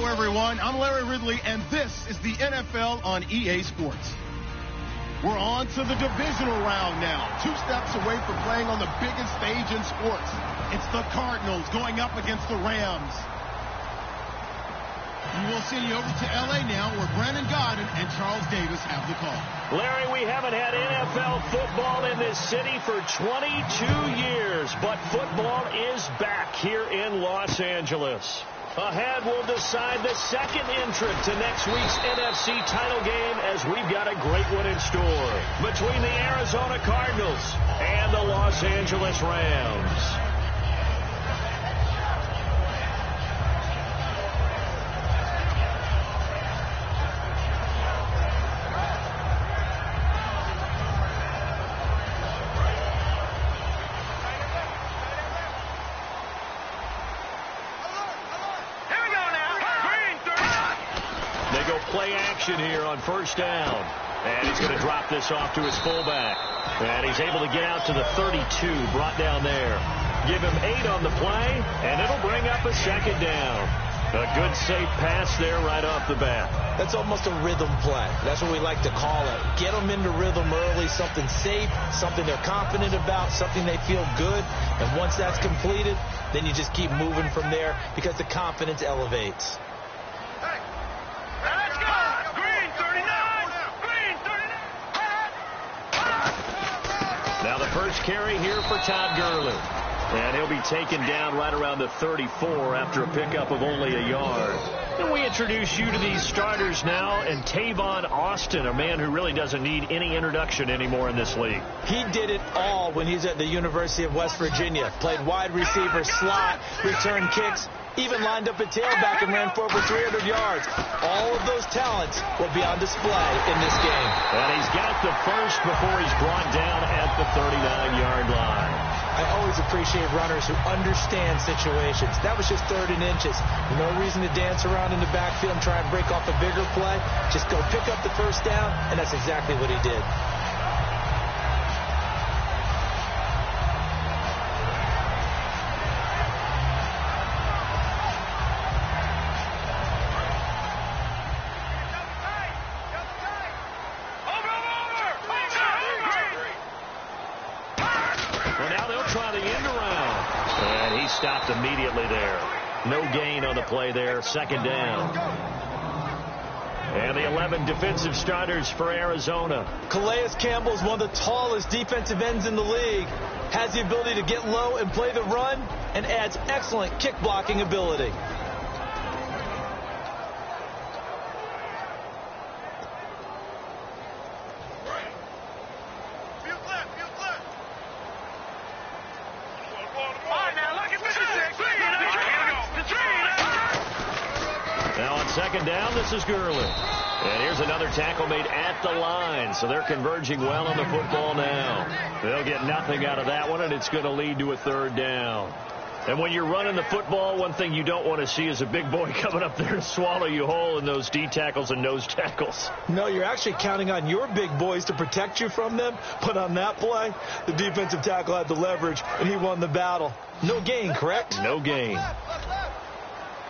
everyone. I'm Larry Ridley, and this is the NFL on EA Sports. We're on to the divisional round now. 2 steps away from playing on the biggest stage in sports. It's the Cardinals going up against the Rams. We will send you over to L.A. now, where Brandon Godden and Charles Davis have the call. Larry, we haven't had NFL football in this city for 22 years, but football is back here in Los Angeles. Ahead, we'll decide the second entrant to next week's NFC title game, as we've got a great one in store between the Arizona Cardinals and the Los Angeles Rams. Play action here on first down. And he's going to drop this off to his fullback. And he's able to get out to the 32, brought down there. Give him 8 on the play, and it'll bring up a second down. A good, safe pass there right off the bat. That's almost a rhythm play. That's what we like to call it. Get them into rhythm early, something safe, something they're confident about, something they feel good. And once that's completed, then you just keep moving from there because the confidence elevates. Now the first carry here for Todd Gurley. And he'll be taken down right around the 34 after a pickup of only a yard. And we introduce you to these starters now, and Tavon Austin, a man who really doesn't need any introduction anymore in this league. He did it all when he's at the University of West Virginia. Played wide receiver, slot, returned kicks, even lined up at tailback and ran for over 300 yards. All of those talents will be on display in this game. And he's got the first before he's brought down at the 39-yard line. I always appreciate runners who understand situations. That was just 3rd and inches. No reason to dance around in the backfield and try and break off a bigger play. Just go pick up the first down, and that's exactly what he did. Stopped immediately there. No gain on the play there. Second down. And the 11 defensive starters for Arizona. Calais Campbell is one of the tallest defensive ends in the league. Has the ability to get low and play the run, and adds excellent kick blocking ability. Second down, this is Gurley. And here's another tackle made at the line. So they're converging well on the football now. They'll get nothing out of that one, and it's going to lead to a 3rd down. And when you're running the football, one thing you don't want to see is a big boy coming up there to swallow you whole in those D tackles and nose tackles. No, you're actually counting on your big boys to protect you from them. But on that play, the defensive tackle had the leverage, and he won the battle. No gain, correct? No gain.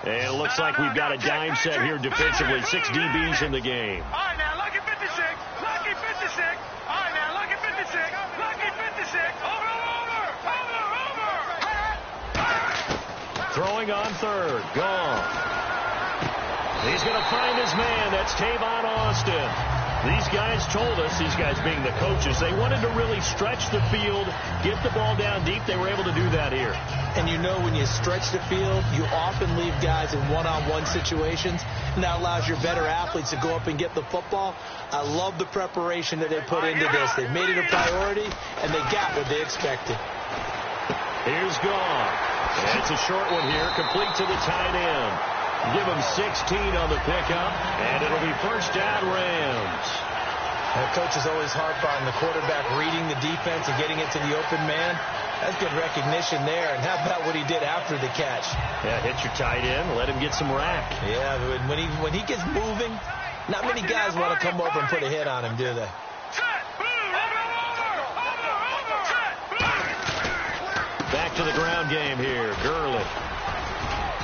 And it looks like we've got a dime set here defensively. 6 DBs in the game. All right, now, lucky 56. Lucky 56. All right, now, lucky 56. Lucky 56. Over. Throwing on 3rd. Gone. He's going to find his man. That's Tavon Austin. These guys told us, these guys being the coaches, they wanted to really stretch the field, get the ball down deep. They were able to do that here. And you know, when you stretch the field, you often leave guys in one-on-one situations, and that allows your better athletes to go up and get the football. I love the preparation that they put into this. They made it a priority, and they got what they expected. Here's Gone. And it's a short one here, complete to the tight end. Give him 16 on the pickup, and it'll be first down Rams. The coaches always harp on the quarterback reading the defense and getting it to the open man. That's good recognition there. And how about what he did after the catch? Yeah, hit your tight end, let him get some rack. Yeah, when he gets moving, not many guys want to come over and put a hit on him, do they? Back to the ground game here. Gurley.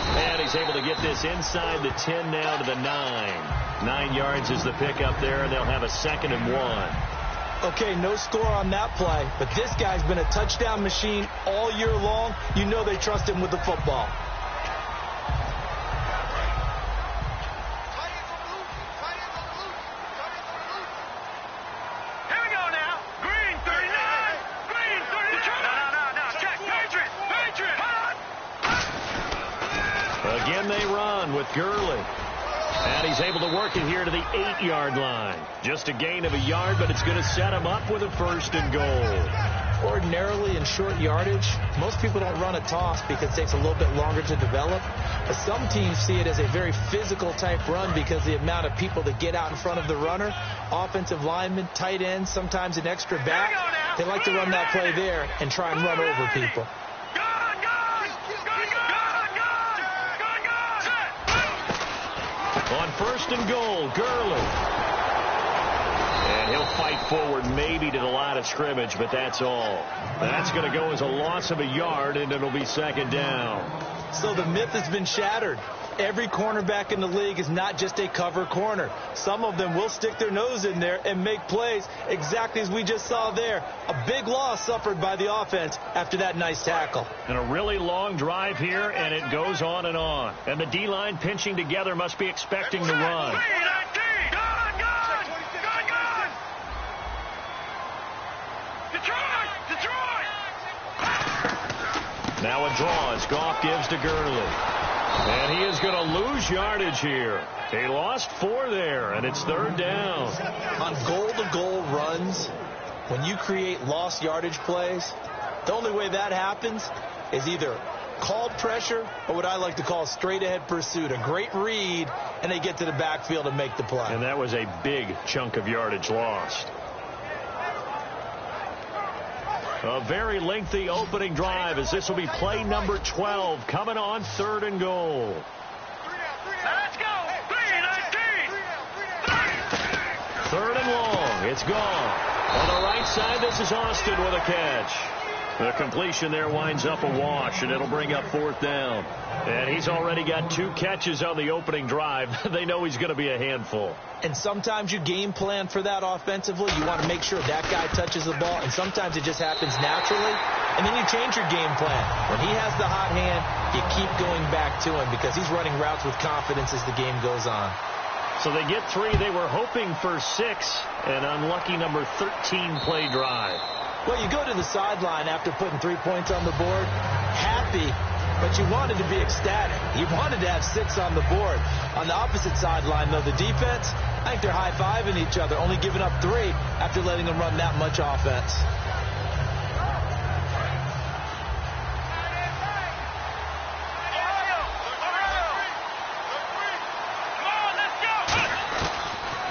And he's able to get this inside the 10 now to the 9. 9 yards is the pickup there, and they'll have a 2nd and 1. Okay, no score on that play, but this guy's been a touchdown machine all year long. You know they trust him with the football. Here we go now. Green 39. Green 39. No. Check. Patriot. Again, they run with Gurley. And he's able to work it here to the 8-yard line. Just a gain of a yard, but it's going to set him up with a 1st and goal. Ordinarily in short yardage, most people don't run a toss because it takes a little bit longer to develop. But some teams see it as a very physical type run because the amount of people that get out in front of the runner, offensive linemen, tight ends, sometimes an extra back, they like to run that play there and try and run over people. On 1st and goal, Gurley. And he'll fight forward maybe to the line of scrimmage, but that's all. That's going to go as a loss of a yard, and it'll be 2nd down. So the myth has been shattered. Every cornerback in the league is not just a cover corner. Some of them will stick their nose in there and make plays exactly as we just saw there. A big loss suffered by the offense after that nice tackle. And a really long drive here, and it goes on and on. And the D-line pinching together must be expecting to run. Now a draw as Goff gives to Gurley. And he is going to lose yardage here. He lost 4 there, and it's 3rd down. On goal-to-goal runs, when you create lost yardage plays, the only way that happens is either called pressure or what I like to call straight-ahead pursuit. A great read, and they get to the backfield and make the play. And that was a big chunk of yardage lost. A very lengthy opening drive as this will be play number 12 coming on 3rd and goal. Let's go. 3rd and long. It's gone. On the right side, this is Austin with a catch. The completion there winds up a wash, and it'll bring up 4th down. And he's already got 2 catches on the opening drive. They know he's going to be a handful. And sometimes you game plan for that offensively. You want to make sure that guy touches the ball, and sometimes it just happens naturally. And then you change your game plan. When he has the hot hand, you keep going back to him because he's running routes with confidence as the game goes on. So they get 3. They were hoping for 6. An unlucky number 13 play drive. Well, you go to the sideline after putting 3 points on the board, happy, but you wanted to be ecstatic. You wanted to have 6 on the board. On the opposite sideline, though, the defense, I think they're high-fiving each other, only giving up 3 after letting them run that much offense.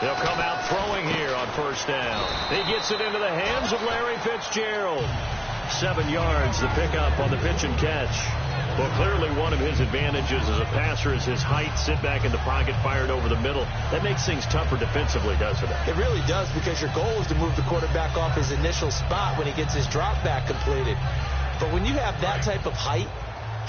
They'll come out throwing here on 1st down. He gets it into the hands of Larry Fitzgerald. 7 yards, the pickup on the pitch and catch. Well, clearly one of his advantages as a passer is his height. Sit back in the pocket, fired over the middle. That makes things tougher defensively, doesn't it? It really does, because your goal is to move the quarterback off his initial spot when he gets his drop back completed. But when you have that type of height,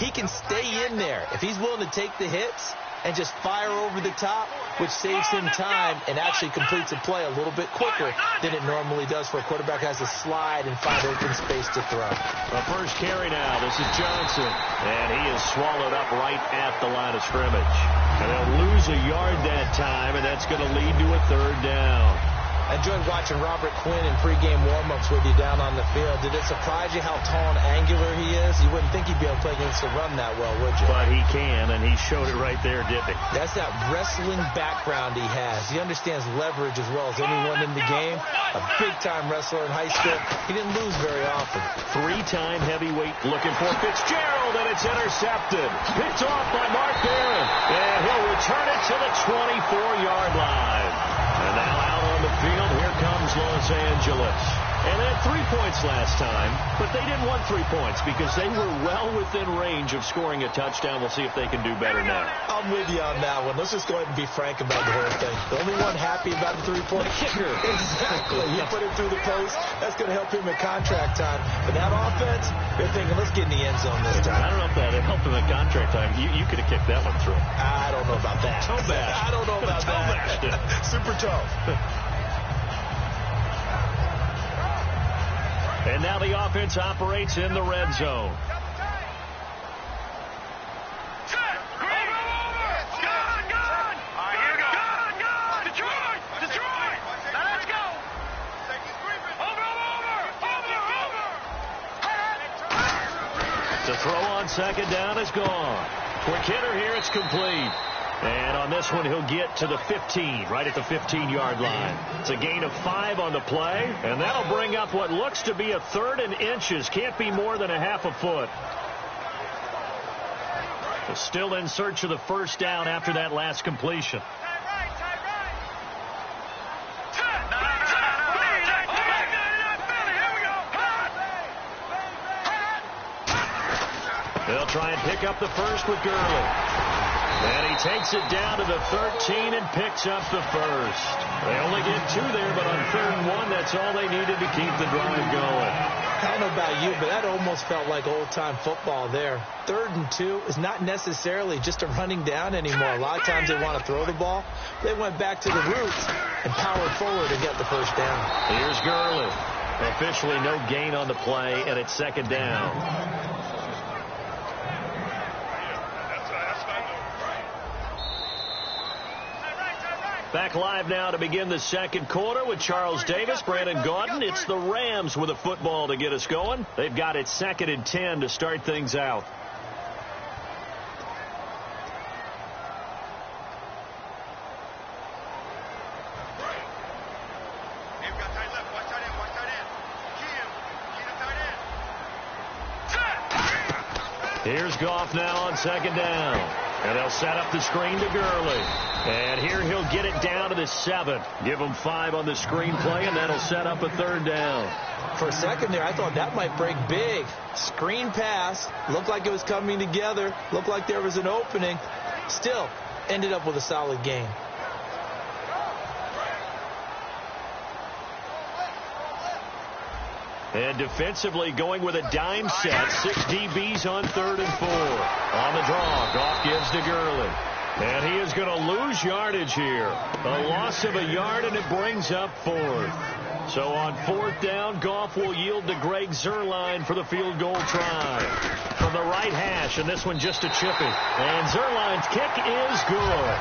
he can stay in there. If he's willing to take the hits and just fire over the top, which saves him time and actually completes a play a little bit quicker than it normally does for a quarterback who has to slide and find open space to throw. The first carry now. This is Johnson. And he is swallowed up right at the line of scrimmage. And they'll lose a yard that time, and that's going to lead to a 3rd down. I enjoyed watching Robert Quinn in pregame warm-ups with you down on the field. Did it surprise you how tall and angular he is? You wouldn't think he'd be able to play against the run that well, would you? But he can, and he showed it right there, didn't he? That's that wrestling background he has. He understands leverage as well as anyone in the game. A big-time wrestler in high school. He didn't lose very often. 3-time heavyweight looking for Fitzgerald, and it's intercepted. Picked off by Mark Barron. And he'll return it to the 24-yard line. And now out on the field, here comes Los Angeles. And they had 3 points last time, but they didn't want 3 points because they were well within range of scoring a touchdown. We'll see if they can do better now. I'm with you on that one. Let's just go ahead and be frank about the whole thing. The only one happy about the 3-point kicker. Exactly. He put it through the post. That's going to help him in contract time. But that offense, they're thinking, let's get in the end zone this time. I don't know if that helped him in contract time. You could have kicked that one through. I don't know about that. Toe bash. I don't know about that. Super tough. And now the offense operates in the red zone. The throw on second down is gone. Quick hitter here, it's complete. And on this one, he'll get to the 15, right at the 15-yard line. It's a gain of 5 on the play, and that'll bring up what looks to be a 3rd and inches. Can't be more than a half a foot. They're still in search of the first down after that last completion. They'll try and pick up the first with Gurley. And he takes it down to the 13 and picks up the first. They only get 2 there, but on 3rd and 1, that's all they needed to keep the drive going. I don't know about you, but that almost felt like old-time football there. 3rd and 2 is not necessarily just a running down anymore. A lot of times they want to throw the ball. They went back to the roots and powered forward and got the first down. Here's Gurley. Officially no gain on the play, and it's 2nd down. Back live now to begin the second quarter with Charles Davis, Brandon Gaudin. It's the Rams with a football to get us going. They've got it 2nd and 10 to start things out. Here's Goff now on 2nd down. And they'll set up the screen to Gurley. And here he'll get it down to the 7. Give him 5 on the screen play, and that'll set up a 3rd down. For a second there, I thought that might break big. Screen pass. Looked like it was coming together. Looked like there was an opening. Still, ended up with a solid gain. And defensively going with a dime set. 6 DBs on 3rd and 4. On the draw, Goff gives to Gurley. And he is going to lose yardage here. A loss of a yard, and it brings up 4th. So on 4th down, Goff will yield to Greg Zuerlein for the field goal try. From the right hash, and this one just a chippy. And Zuerlein's kick is good.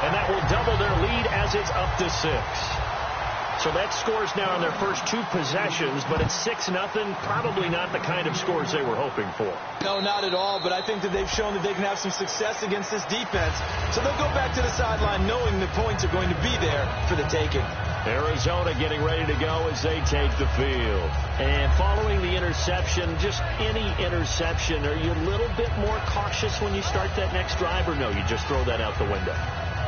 And that will double their lead as it's up to 6. So that scores now on their first 2 possessions, but it's 6-0. Probably not the kind of scores they were hoping for. No, not at all, but I think that they've shown that they can have some success against this defense. So they'll go back to the sideline knowing the points are going to be there for the taking. Arizona getting ready to go as they take the field. And following the interception, just any interception, are you a little bit more cautious when you start that next drive, or no, you just throw that out the window?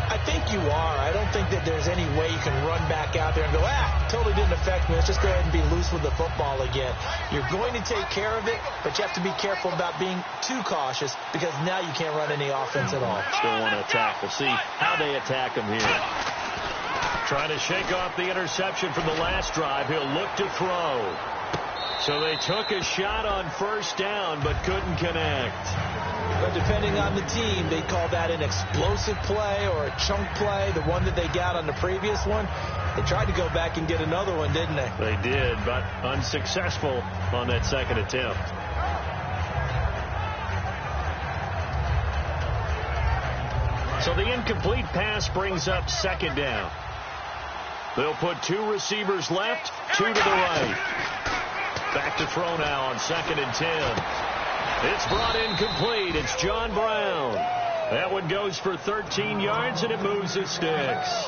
I think you are. I don't think that there's any way you can run back out there and go, totally didn't affect me. Let's just go ahead and be loose with the football again. You're going to take care of it, but you have to be careful about being too cautious because now you can't run any offense at all. Still want to attack. We'll see how they attack them here. Trying to shake off the interception from the last drive. He'll look to throw. So they took a shot on 1st down, but couldn't connect. But depending on the team, they call that an explosive play or a chunk play. The one that they got on the previous one, they tried to go back and get another one, didn't they? They did, but unsuccessful on that 2nd attempt. So the incomplete pass brings up 2nd down. They'll put 2 receivers left, 2 to the right. Back to throw now on 2nd and 10. It's brought in complete. It's John Brown. That one goes for 13 yards, and it moves the sticks.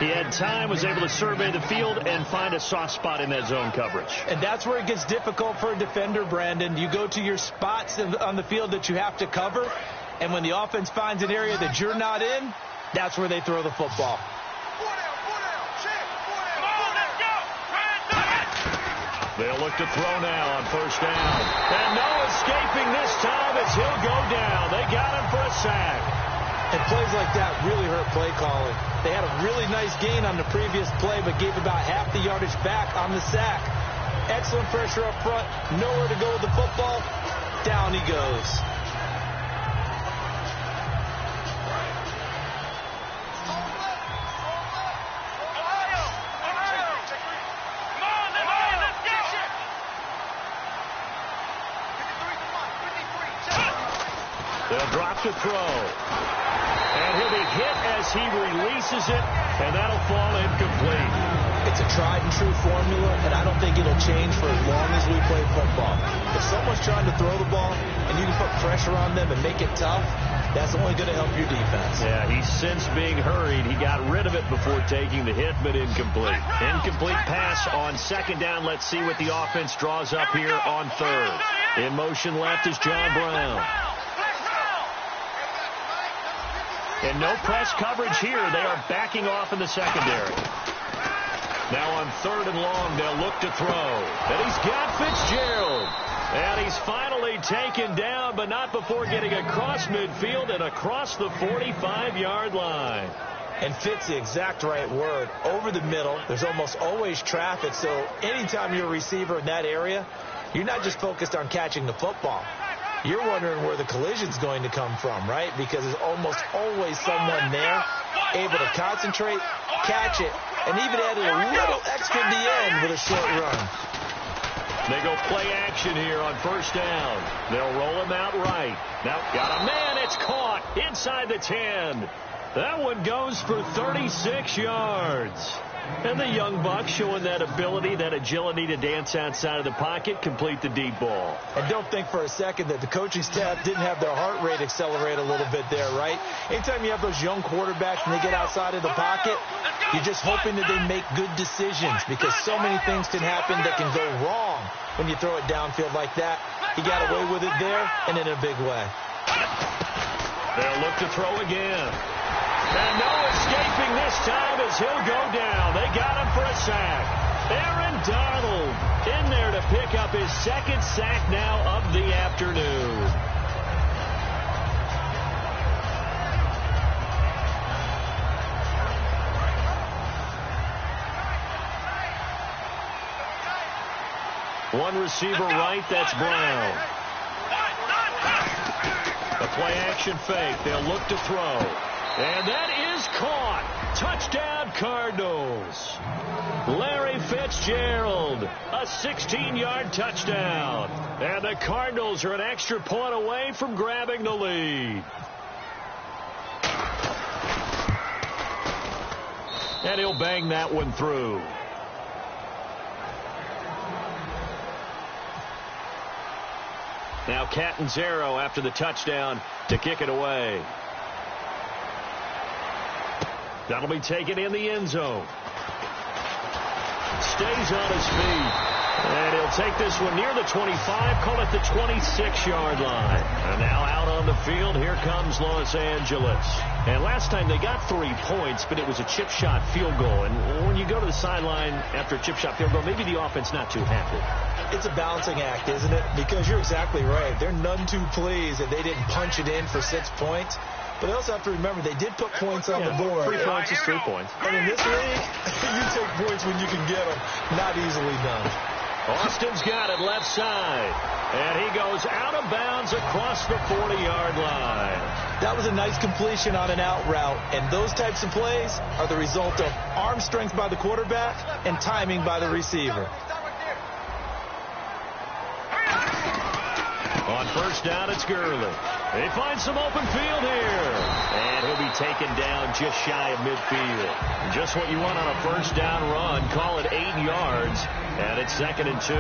He had time, was able to survey the field and find a soft spot in that zone coverage. And that's where it gets difficult for a defender, Brandon. You go to your spots on the field that you have to cover, and when the offense finds an area that you're not in, that's where they throw the football. They'll look to throw now on first down. And no escaping this time as he'll go down. They got him for a sack. And plays like that really hurt play calling. They had a really nice gain on the previous play, but gave about half the yardage back on the sack. Excellent pressure up front. Nowhere to go with the football. Down he goes. They'll drop to throw. And he'll be hit as he releases it, and that'll fall incomplete. It's a tried-and-true formula, and I don't think it'll change for as long as we play football. If someone's trying to throw the ball and you can put pressure on them and make it tough, that's only going to help your defense. Yeah, he's since being hurried. He got rid of it before taking the hit, but incomplete. Incomplete pass on second down. Let's see what the offense draws up here on third. In motion left is John Brown. And no press coverage here. They are backing off in the secondary. Now on third and long, they'll look to throw. And he's got Fitzgerald. And he's finally taken down, but not before getting across midfield and across the 45-yard line. And Fitz, the exact right word. Over the middle, there's almost always traffic. So anytime you're a receiver in that area, you're not just focused on catching the football. You're wondering where the collision's going to come from, right? Because there's almost always someone there able to concentrate, catch it, and even added a little extra at the end with a short run. They go play action here on first down. They'll roll him out right. Now got a man. It's caught inside the 10. That one goes for 36 yards. And the young buck showing that ability, that agility to dance outside of the pocket, complete the deep ball. And don't think for a second that the coaching staff didn't have their heart rate accelerate a little bit there, right? Anytime you have those young quarterbacks and they get outside of the pocket, you're just hoping that they make good decisions because so many things can happen that can go wrong when you throw it downfield like that. He got away with it there and in a big way. They'll look to throw again. And no escaping this time as he'll go down. They got him for a sack. Aaron Donald in there to pick up his second sack now of the afternoon. One receiver right, that's Brown. A play action fake. They'll look to throw. And that is caught. Touchdown, Cardinals. Larry Fitzgerald, a 16-yard touchdown. And the Cardinals are an extra point away from grabbing the lead. And he'll bang that one through. Now Catanzaro after the touchdown to kick it away. That'll be taken in the end zone. Stays on his feet. And he'll take this one near the 25, call it the 26-yard line. And now out on the field, here comes Los Angeles. And last time they got 3 points, but it was a chip shot field goal. And when you go to the sideline after a chip shot field goal, maybe the offense not too happy. It's a balancing act, isn't it? Because you're exactly right. They're none too pleased that they didn't punch it in for 6 points. But they also have to remember they did put points on the board. 3 points is 3 points. And in this league, you take points when you can get them. Not easily done. Austin's got it left side. And he goes out of bounds across the 40-yard line. That was a nice completion on an out route. And those types of plays are the result of arm strength by the quarterback and timing by the receiver. On first down, it's Gurley. They find some open field here. And he'll be taken down just shy of midfield. Just what you want on a first down run. Call it 8 yards. And it's 2nd and 2.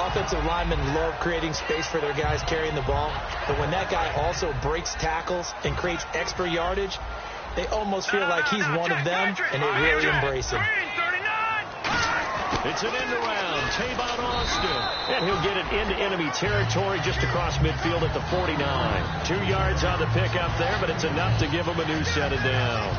Offensive linemen love creating space for their guys carrying the ball. But when that guy also breaks tackles and creates extra yardage, they almost feel like he's one of them, and they really embrace him. It's an end around. Tavon Austin. And he'll get it into enemy territory just across midfield at the 49. 2 yards on the pickup there, but it's enough to give him a new set of downs.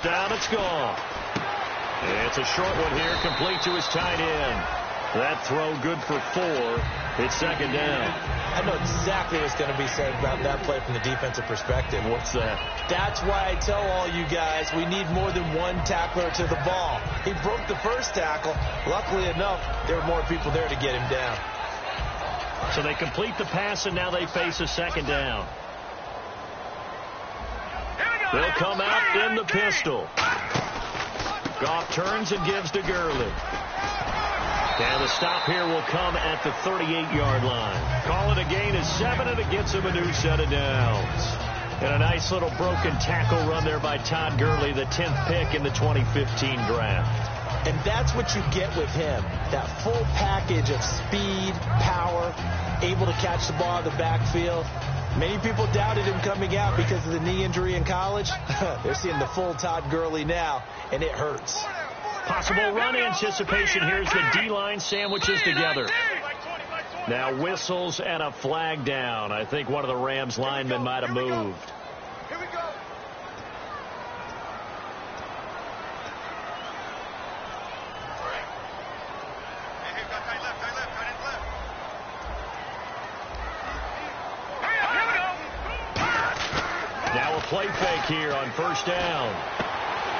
down, it's gone. It's a short one here, complete to his tight end. That throw good for 4. It's second down. I know exactly what's going to be said about that play from the defensive perspective. What's that? That's why I tell all you guys we need more than one tackler to the ball. He broke the first tackle. Luckily enough, there were more people there to get him down. So they complete the pass, and now they face a second down. They'll come out in the pistol. Goff turns and gives to Gurley. And the stop here will come at the 38-yard line. Call it a gain of 7, and it gets him a new set of downs. And a nice little broken tackle run there by Todd Gurley, the 10th pick in the 2015 draft. And that's what you get with him. That full package of speed, power, able to catch the ball in the backfield. Many people doubted him coming out because of the knee injury in college. They're seeing the full Todd Gurley now, and it hurts. Possible run anticipation. Here's the D-line sandwiches together. Now whistles and a flag down. I think one of the Rams linemen might have moved. Here we go. Now a play fake here on first down.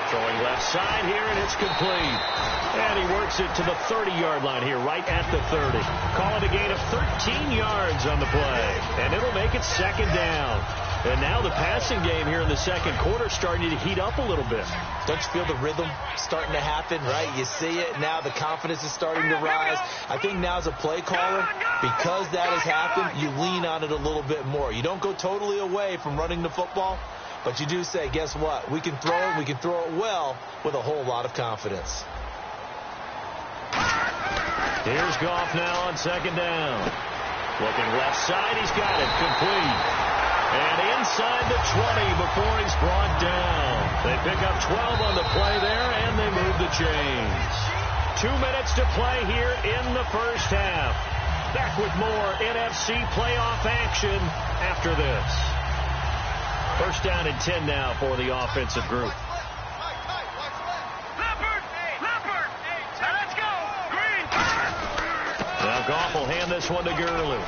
Throwing left side here, and it's complete. And he works it to the 30-yard line here, right at the 30. Call it a gain of 13 yards on the play. And it'll make it second down. And now the passing game here in the second quarter starting to heat up a little bit. Don't you feel the rhythm starting to happen, right? You see it. Now the confidence is starting to rise. I think now as a play caller, because that has happened, you lean on it a little bit more. You don't go totally away from running the football, but you do say, guess what? We can throw it. We can throw it well with a whole lot of confidence. Here's Goff now on second down. Looking left side. He's got it. Complete. And inside the 20 before he's brought down. They pick up 12 on the play there, and they move the chains. 2 minutes to play here in the first half. Back with more NFC playoff action after this. First down and 10 now for the offensive group. Let's go. Green. Now Goff will hand this one to Gurley.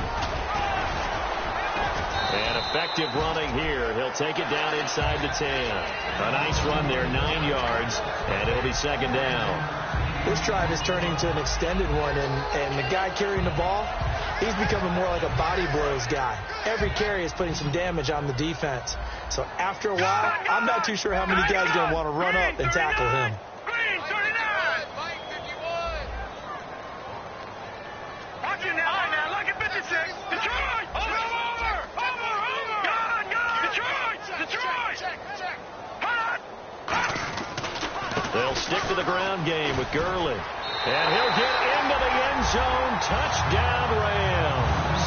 And effective running here. He'll take it down inside the 10. A nice run there, 9 yards, and it'll be second down. This drive is turning to an extended one, and the guy carrying the ball, he's becoming more like a body blows guy. Every carry is putting some damage on the defense. So after a while, I'm not too sure how many guys are going to want to run up and tackle him. Green, 39. Watch it now. Look at 56. Detroit. Over. They'll stick to the ground game with Gurley. And he'll get into the end zone. Touchdown, Rams.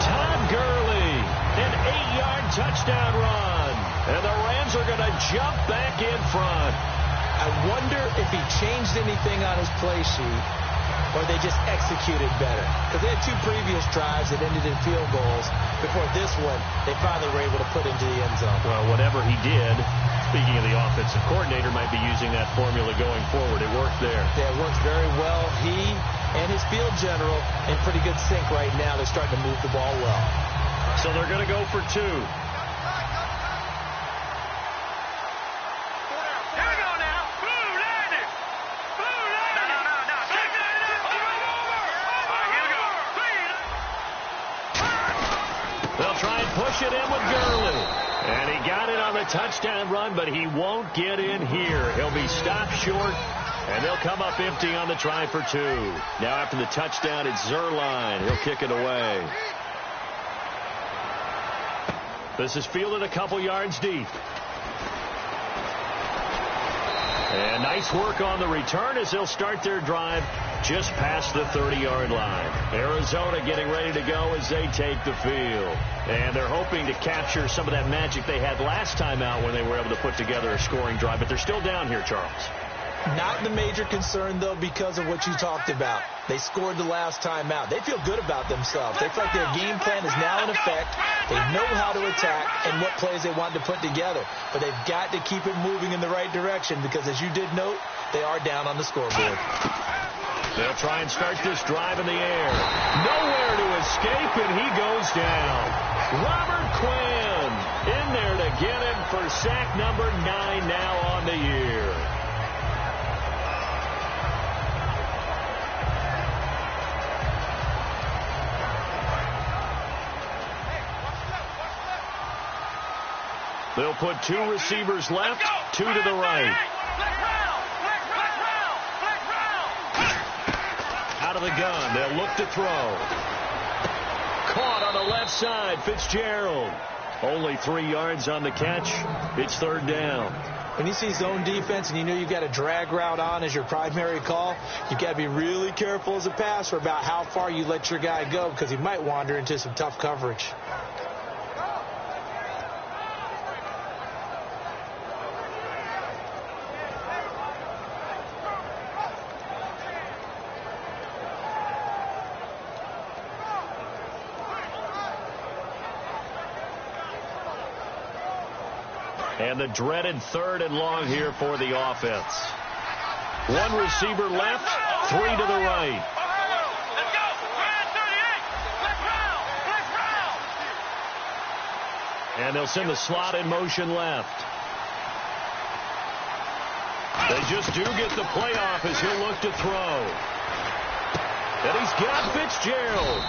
Todd Gurley, an 8-yard touchdown run. And the Rams are going to jump back in front. I wonder if he changed anything on his play sheet or they just executed better. Because they had 2 previous drives that ended in field goals. Before this one, they finally were able to put into the end zone. Well, whatever he did, speaking of the offensive coordinator, might be using that formula going forward. It worked there. Yeah, it works very well. He and his field general in pretty good sync right now. They're starting to move the ball well. So they're going to go for 2. Push it in with Gurley. And he got it on the touchdown run, but he won't get in here. He'll be stopped short, and they'll come up empty on the try for 2. Now after the touchdown, it's Zerline. He'll kick it away. This is fielded a couple yards deep. And nice work on the return as they'll start their drive just past the 30-yard line. Arizona getting ready to go as they take the field. And they're hoping to capture some of that magic they had last time out when they were able to put together a scoring drive. But they're still down here, Charles. Not the major concern, though, because of what you talked about. They scored the last time out. They feel good about themselves. They feel like their game plan is now in effect. They know how to attack and what plays they want to put together. But they've got to keep it moving in the right direction because, as you did note, they are down on the scoreboard. They'll try and start this drive in the air. Nowhere to escape, and he goes down. Robert Quinn in there to get him for sack number 9 now on the year. They'll put 2 receivers left, 2 to the right. Out of the gun, they'll look to throw. Caught on the left side, Fitzgerald. Only 3 yards on the catch. It's 3rd down. When you see zone defense and you know you've got a drag route on as your primary call, you've got to be really careful as a passer about how far you let your guy go because he might wander into some tough coverage. And the dreaded 3rd and long here for the offense. 1 receiver left, 3 to the right. And they'll send the slot in motion left. They just do get the playoff as he'll look to throw. And he's got Fitzgerald.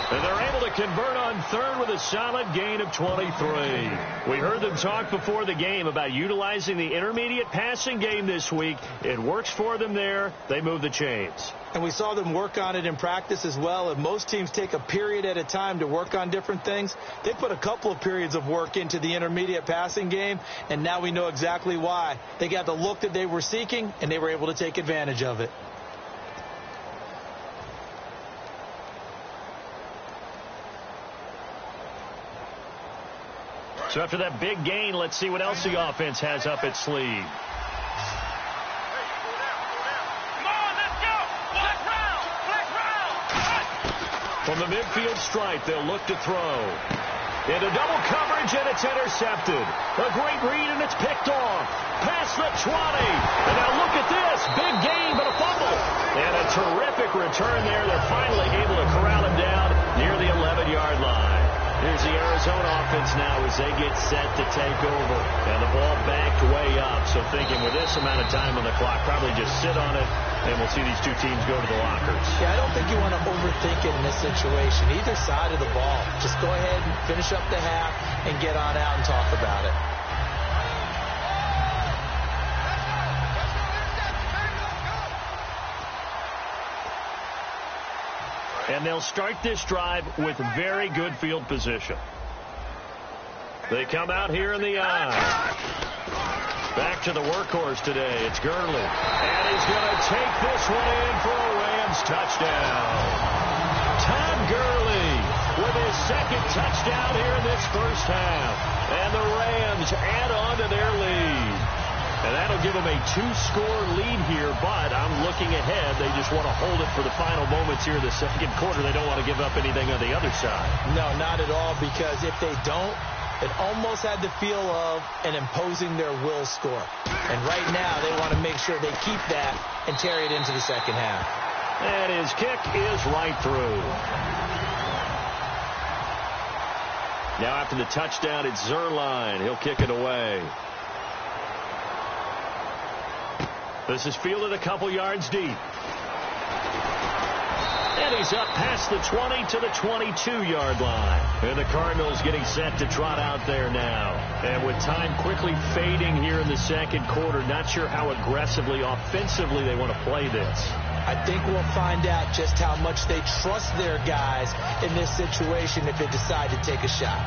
And they're able to convert on 3rd with a solid gain of 23. We heard them talk before the game about utilizing the intermediate passing game this week. It works for them there. They move the chains. And we saw them work on it in practice as well. And most teams take a period at a time to work on different things. They put a couple of periods of work into the intermediate passing game, and now we know exactly why. They got the look that they were seeking, and they were able to take advantage of it. So after that big gain, let's see what else the offense has up its sleeve. From the midfield stripe, they'll look to throw. Into double coverage, and it's intercepted. A great read, and it's picked off. Past the 20. And now look at this. Big gain, but a fumble. And a terrific return there. They're finally able to corral him down near the 11-yard line. Here's the Arizona offense now as they get set to take over. And the ball backed way up. So thinking with this amount of time on the clock, probably just sit on it, and we'll see these 2 teams go to the lockers. Yeah, I don't think you want to overthink it in this situation. Either side of the ball. Just go ahead and finish up the half and get on out and talk about it. And they'll start this drive with very good field position. They come out here in the eye. Back to the workhorse today. It's Gurley. And he's going to take this one in for a Rams touchdown. Todd Gurley with his 2nd touchdown here in this first half. And the Rams add on to their lead. And that'll give them a 2-score lead here, but I'm looking ahead. They just want to hold it for the final moments here in the 2nd quarter. They don't want to give up anything on the other side. No, not at all, because if they don't, it almost had the feel of an imposing their will score. And right now, they want to make sure they keep that and carry it into the 2nd half. And his kick is right through. Now after the touchdown, it's Zerline. He'll kick it away. This is fielded a couple yards deep. And he's up past the 20 to the 22-yard line. And the Cardinals getting set to trot out there now. And with time quickly fading here in the 2nd quarter, not sure how aggressively, offensively they want to play this. I think we'll find out just how much they trust their guys in this situation if they decide to take a shot.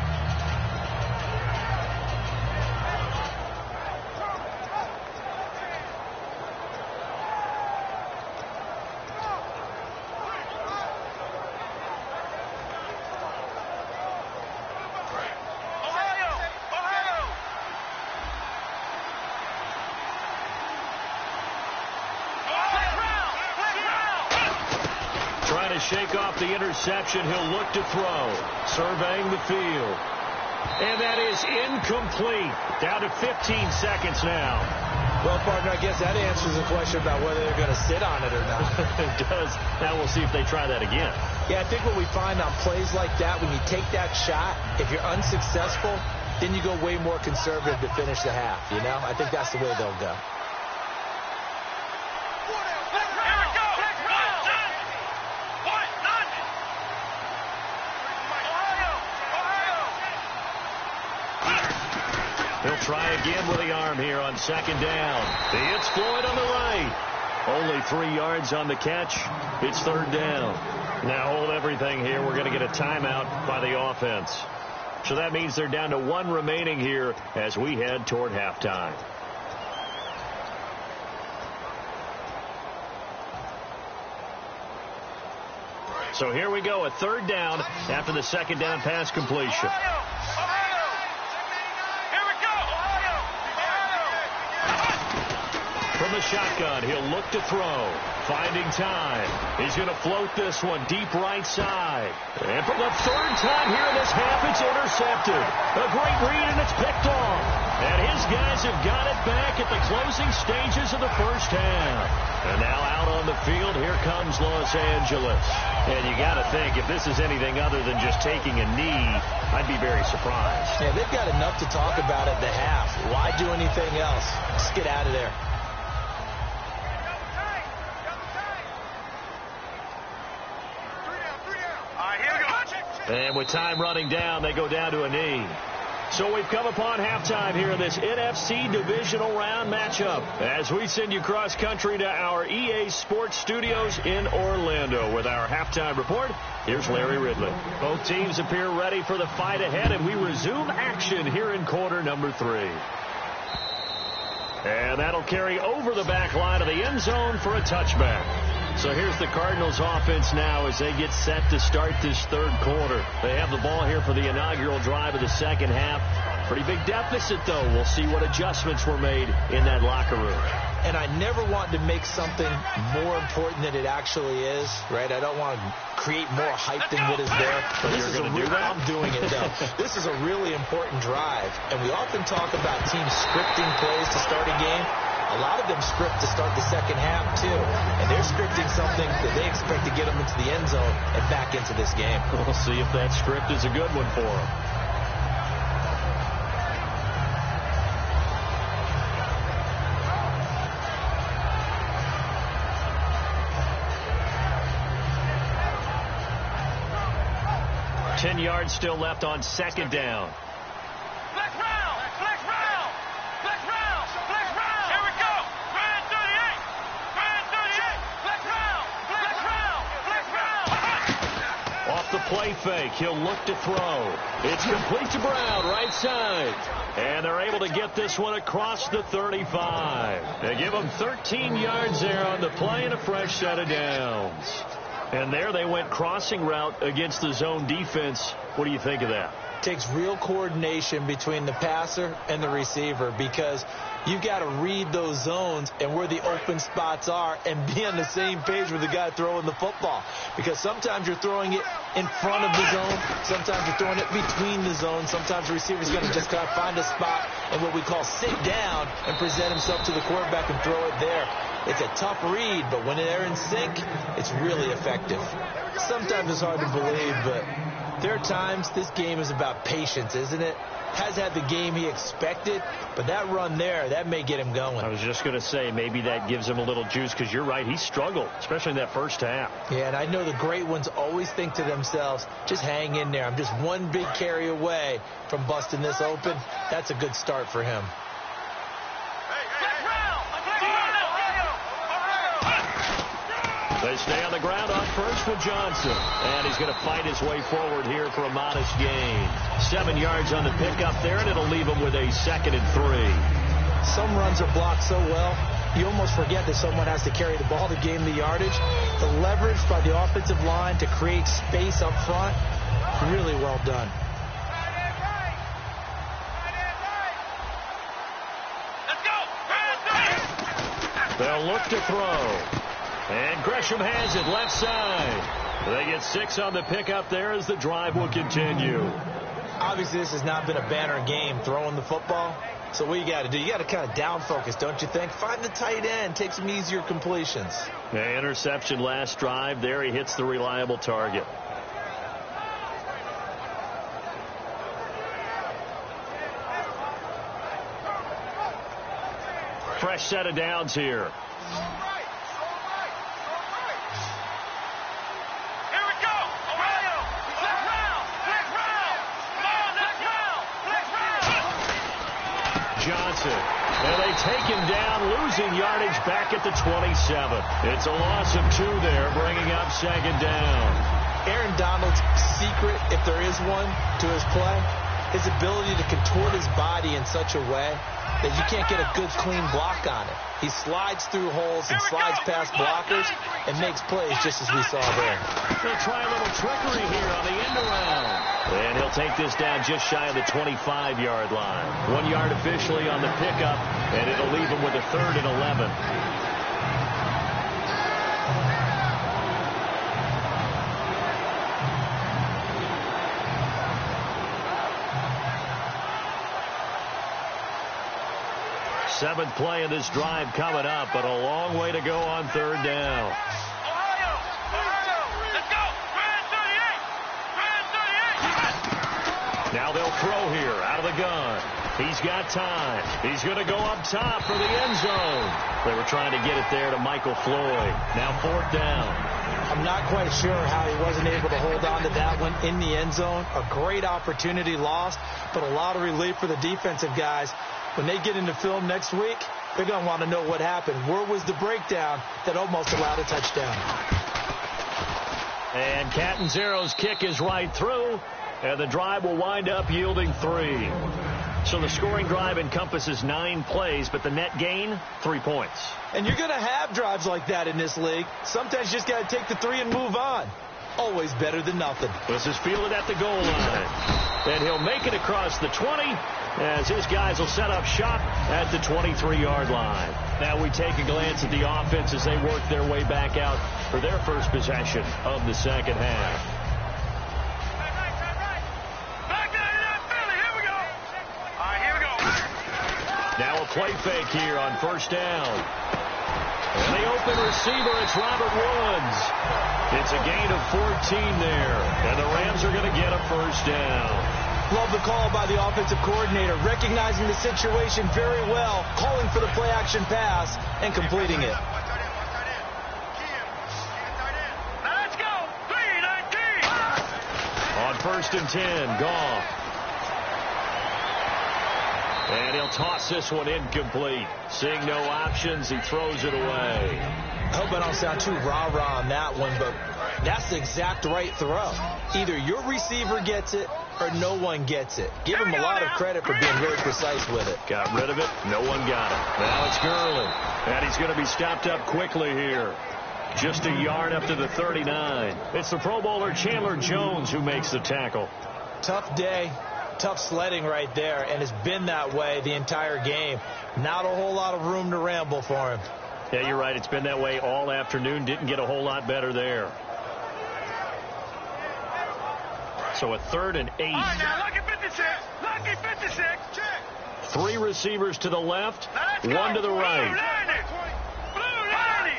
trying to shake off the interception. He'll look to throw. Surveying the field. And that is incomplete. Down to 15 seconds now. Well, partner, I guess that answers the question about whether they're going to sit on it or not. It does. Now we'll see if they try that again. Yeah, I think what we find on plays like that, when you take that shot, if you're unsuccessful, then you go way more conservative to finish the half, you know? I think that's the way they'll go. He'll try again with the arm here on second down. It's Floyd on the right. Only 3 yards on the catch. It's third down. Now hold everything here. We're going to get a timeout by the offense. So that means they're down to 1 remaining here as we head toward halftime. So here we go, a third down after the second down pass completion. From the shotgun, he'll look to throw. Finding time. He's going to float this one deep right side. And for the third time here in this half, it's intercepted. A great read, and it's picked off. And his guys have got it back at the closing stages of the first half. And now out on the field, here comes Los Angeles. And you got to think, if this is anything other than just taking a knee, I'd be very surprised. Yeah, they've got enough to talk about at the half. Why do anything else? Just get out of there. And with time running down, they go down to a knee. So we've come upon halftime here in this NFC Divisional Round matchup as we send you cross country to our EA Sports Studios in Orlando with our halftime report. Here's Larry Ridley. Both teams appear ready for the fight ahead, and we resume action here in quarter number 3. And that'll carry over the back line of the end zone for a touchback. So here's the Cardinals offense now as they get set to start this third quarter. They have the ball here for the inaugural drive of the second half. Pretty big deficit, though. We'll see what adjustments were made in that locker room. And I never want to make something more important than it actually is, right? I don't want to create more hype than what is there. But You're going to do that? I'm doing it, though. This is a really important drive. And we often talk about teams scripting plays to start a game. A lot of them script to start the second half, too. And they're scripting something that they expect to get them into the end zone and back into this game. We'll see if that script is a good one for them. Ten yards still left on second down. Flex round! Flex round! Flex round! Flex round! Here we go! Grand 38! Grand 38! Flex round! Flex round! Flex round! Off the play fake, he'll look to throw. It's complete to Brown, right side. And they're able to get this one across the 35. They give him 13 yards there on the play and a fresh set of downs. And there they went crossing route against the zone defense. What do you think of that? Takes real coordination between the passer and the receiver because you've got to read those zones and where the open spots are and be on the same page with the guy throwing the football. Because sometimes you're throwing it in front of the zone. Sometimes you're throwing it between the zones. Sometimes the receiver's going to just kind of find a spot and what we call sit down and present himself to the quarterback and throw it there. It's a tough read, but when they're in sync, it's really effective. Sometimes it's hard to believe, but there are times this game is about patience, isn't it? Has had the game he expected, but that run there, that may get him going. I was just going to say, maybe that gives him a little juice because you're right, he struggled, especially in that first half. Yeah, and I know the great ones always think to themselves, just hang in there. I'm just one big carry away from busting this open. That's a good start for him. They stay on the ground on first with Johnson. And he's going to fight his way forward here for a modest gain. 7 yards on the pickup there, and it'll leave him with a 2nd and 3. Some runs are blocked so well, you almost forget that someone has to carry the ball to gain the yardage. The leverage by the offensive line to create space up front, really well done. They'll look to throw. And Gresham has it left side. They get 6 on the pickup there as the drive will continue. Obviously, this has not been a banner game throwing the football. So what you got to do, you got to kind of down focus, don't you think? Find the tight end, take some easier completions. The interception last drive there. He hits the reliable target. Fresh set of downs here. Johnson. And they take him down, losing yardage back at the 27. It's a loss of 2 there, bringing up 2nd down. Aaron Donald's secret, if there is one, to his play, his ability to contort his body in such a way that you can't get a good, clean block on it. He slides through holes and slides past blockers and makes plays just as we saw there. They'll try a little trickery here on the end around. And he'll take this down just shy of the 25-yard line. 1 yard officially on the pickup, and it'll leave him with a 3rd and 11. Seventh play of this drive coming up, but a long way to go on 3rd down. Ohio, let's go. Grand 38. Now they'll throw here out of the gun. He's got time. He's going to go up top for the end zone. They were trying to get it there to Michael Floyd. Now 4th down. I'm not quite sure how he wasn't able to hold on to that one in the end zone. A great opportunity lost, but a lot of relief for the defensive guys. When they get into film next week, they're going to want to know what happened. Where was the breakdown that almost allowed a touchdown? And Catanzaro's kick is right through, and the drive will wind up yielding 3. So the scoring drive encompasses 9 plays, but the net gain, 3 points. And you're going to have drives like that in this league. Sometimes you just got to take the 3 and move on. Always better than nothing. This is fielded at the goal line. And he'll make it across the 20 as his guys will set up shop at the 23-yard line. Now we take a glance at the offense as they work their way back out for their first possession of the second half. Now a play fake here on 1st down. And the open receiver, it's Robert Woods. It's a gain of 14 there. And the Rams are going to get a 1st down. Love the call by the offensive coordinator, recognizing the situation very well, calling for the play-action pass, and completing it. Let's go. 3-19. On 1st and 10, Goff. And he'll toss this one incomplete. Seeing no options, he throws it away. I hope I don't sound too rah-rah on that one, but that's the exact right throw. Either your receiver gets it or no one gets it. Give him a lot of credit for being really precise with it. Got rid of it. No one got it. Now it's Gurley. And he's going to be stopped up quickly here. Just a yard up to the 39. It's the Pro Bowler Chandler Jones who makes the tackle. Tough day. Tough sledding right there, and it's been that way the entire game. Not a whole lot of room to ramble for him. Yeah, you're right. It's been that way all afternoon. Didn't get a whole lot better there. So a 3rd and 8. All right, now, lucky 56. Lucky 56. Check. 3 receivers to the left, 1 to the right. Blue 90. Blue 90.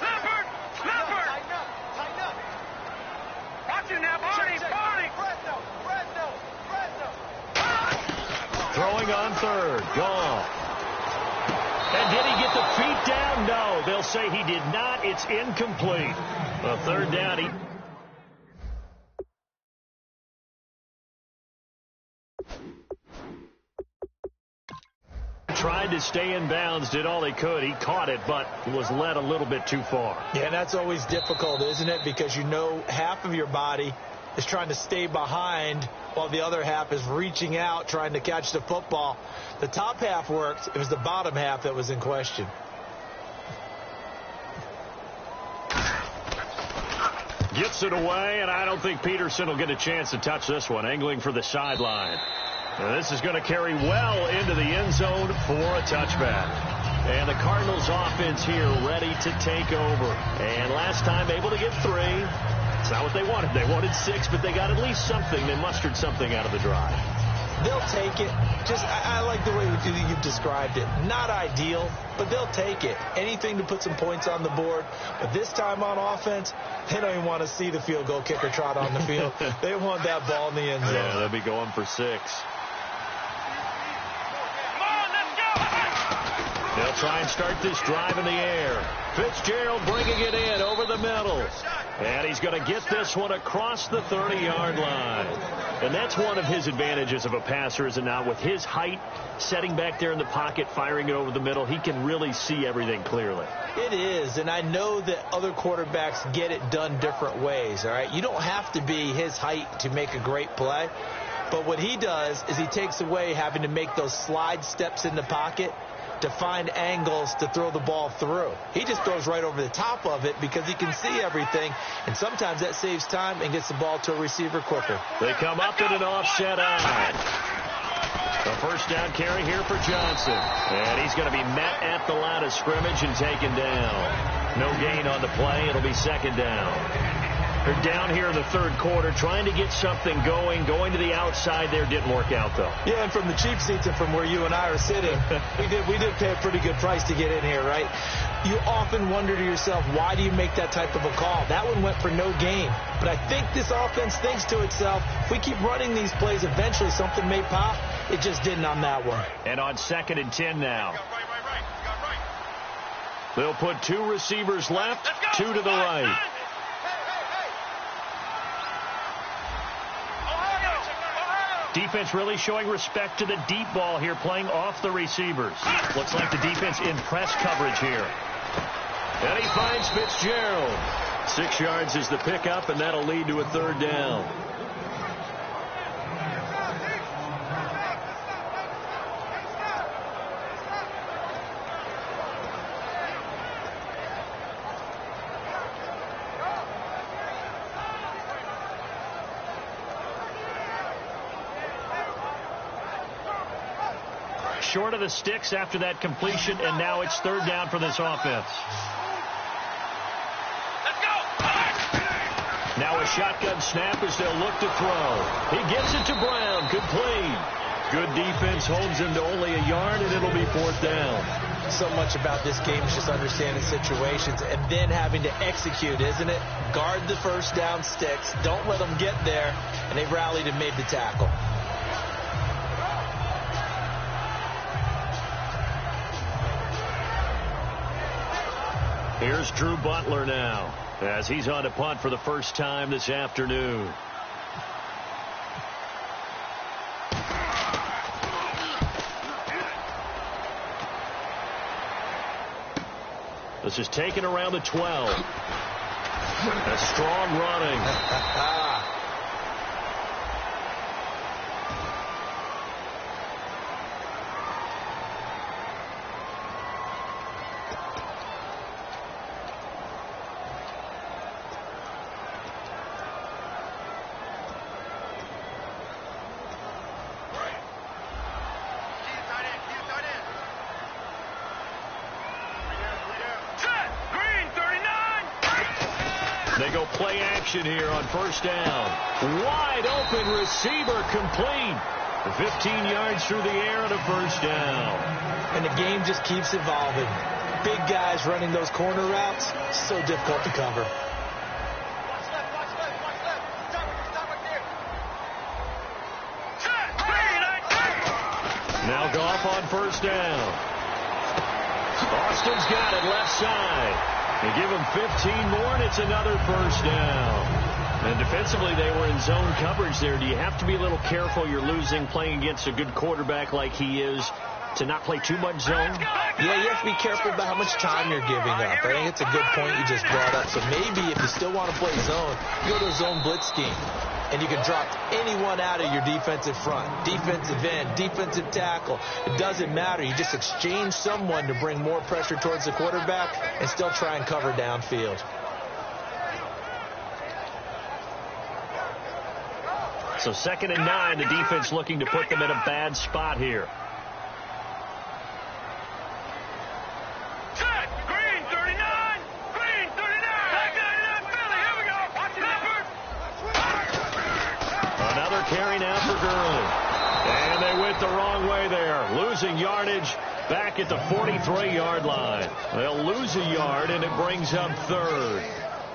Leopard. Leopard. Tighten up. Watch him now, Barney. Barney. Throwing on 3rd. Goff. And did he get the feet down? No. They'll say he did not. It's incomplete. A 3rd down. He tried to stay in bounds, did all he could. He caught it, but was led a little bit too far. Yeah, that's always difficult, isn't it? Because you know half of your body is trying to stay behind while the other half is reaching out, trying to catch the football. The top half worked. It was the bottom half that was in question. Gets it away, and I don't think Peterson will get a chance to touch this one. Angling for the sideline. Now this is going to carry well into the end zone for a touchback. And the Cardinals offense here ready to take over. And last time able to get 3. It's not what they wanted. They wanted 6, but they got at least something. They mustered something out of the drive. They'll take it. I like the way you've described it. Not ideal, but they'll take it. Anything to put some points on the board. But this time on offense, they don't even want to see the field goal kicker trot on the field. They want that ball in the end zone. Yeah, they'll be going for 6. They'll try and start this drive in the air. Fitzgerald bringing it in over the middle. And he's going to get this one across the 30-yard line. And that's one of his advantages of a passer, is it not? With his height, setting back there in the pocket, firing it over the middle, he can really see everything clearly. It is, and I know that other quarterbacks get it done different ways, all right? You don't have to be his height to make a great play. But what he does is he takes away having to make those slide steps in the pocket to find angles to throw the ball through. He just throws right over the top of it because he can see everything, and sometimes that saves time and gets the ball to a receiver quicker. They come up in an offset eye. A first down carry here for Johnson. And he's going to be met at the line of scrimmage and taken down. No gain on the play. It'll be second down. They're down here in the third quarter, trying to get something going to the outside there. Didn't work out, though. Yeah, and from the cheap seats and from where you and I are sitting, we did pay a pretty good price to get in here, right? You often wonder to yourself, why do you make that type of a call? That one went for no gain. But I think this offense thinks to itself, if we keep running these plays, eventually something may pop. It just didn't on that one. And on 2nd and 10 now. They'll put 2 receivers left, 2 to the right. Defense really showing respect to the deep ball here, playing off the receivers. Looks like the defense in press coverage here. And he finds Fitzgerald. 6 yards is the pickup, and that'll lead to a third down. Short of the sticks after that completion, and now it's third down for this offense. Let's go! Now a shotgun snap as they'll look to throw. He gets it to Brown, complete. Good defense holds him to only a yard, and it'll be fourth down. So much about this game is just understanding situations and then having to execute, isn't it? Guard the first down sticks. Don't let them get there, and they rallied and made the tackle. Here's Drew Butler now, as he's on to punt for the first time this afternoon. This is taken around the 12. A strong running. They go play action here on first down. Wide open receiver complete. 15 yards through the air and a first down. And the game just keeps evolving. Big guys running those corner routes, so difficult to cover. Now Goff on first down. Austin's got it left side. They give him 15 more, and it's another first down. And defensively, they were in zone coverage there. Do you have to be a little careful? You're losing, playing against a good quarterback like he is, to not play too much zone? Yeah, you have to be careful about how much time you're giving up. I think it's a good point you just brought up. So maybe if you still want to play zone, you go to a zone blitz scheme. And you can drop anyone out of your defensive front, defensive end, defensive tackle. It doesn't matter. You just exchange someone to bring more pressure towards the quarterback and still try and cover downfield. So 2nd and 9, the defense looking to put them in a bad spot here. Gurley. And they went the wrong way there, losing yardage back at the 43-yard line. They'll lose a yard, and it brings up third.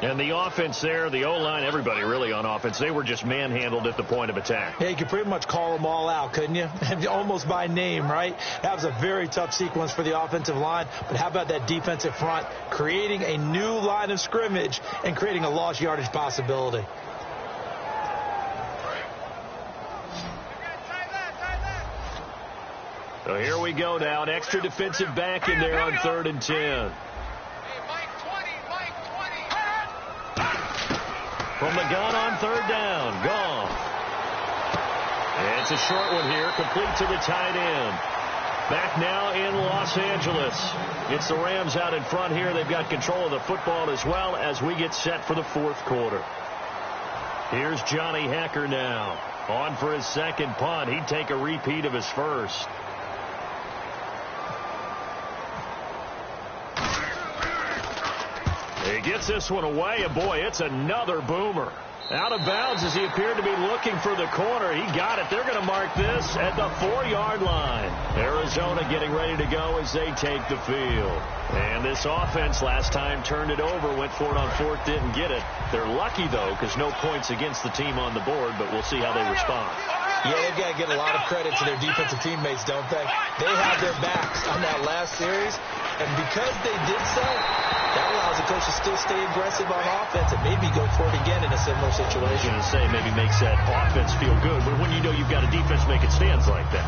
And the offense there, the O-line, everybody really on offense, they were just manhandled at the point of attack. Yeah, you could pretty much call them all out, couldn't you? Almost by name, right? That was a very tough sequence for the offensive line. But how about that defensive front creating a new line of scrimmage and creating a lost yardage possibility? So here we go now. An extra defensive back in there on 3rd and 10. From the gun on 3rd down. Gone. And it's a short one here. Complete to the tight end. Back now in Los Angeles. It's the Rams out in front here. They've got control of the football as well as we get set for the 4th quarter. Here's Johnny Hekker now. On for his second punt. He'd take a repeat of his first. He gets this one away, and boy, it's another boomer. Out of bounds as he appeared to be looking for the corner. He got it. They're going to mark this at the 4-yard line. Arizona getting ready to go as they take the field. And this offense last time turned it over, went for it on 4th, didn't get it. They're lucky, though, because no points against the team on the board, but we'll see how they respond. Yeah, they've got to get a lot of credit to their defensive teammates, don't they? They had their backs on that last series, and because they did so, that allows the coach to still stay aggressive on offense and maybe go for it again in a similar situation. I was going to say maybe makes that offense feel good, but when you know you've got a defense making stands like that.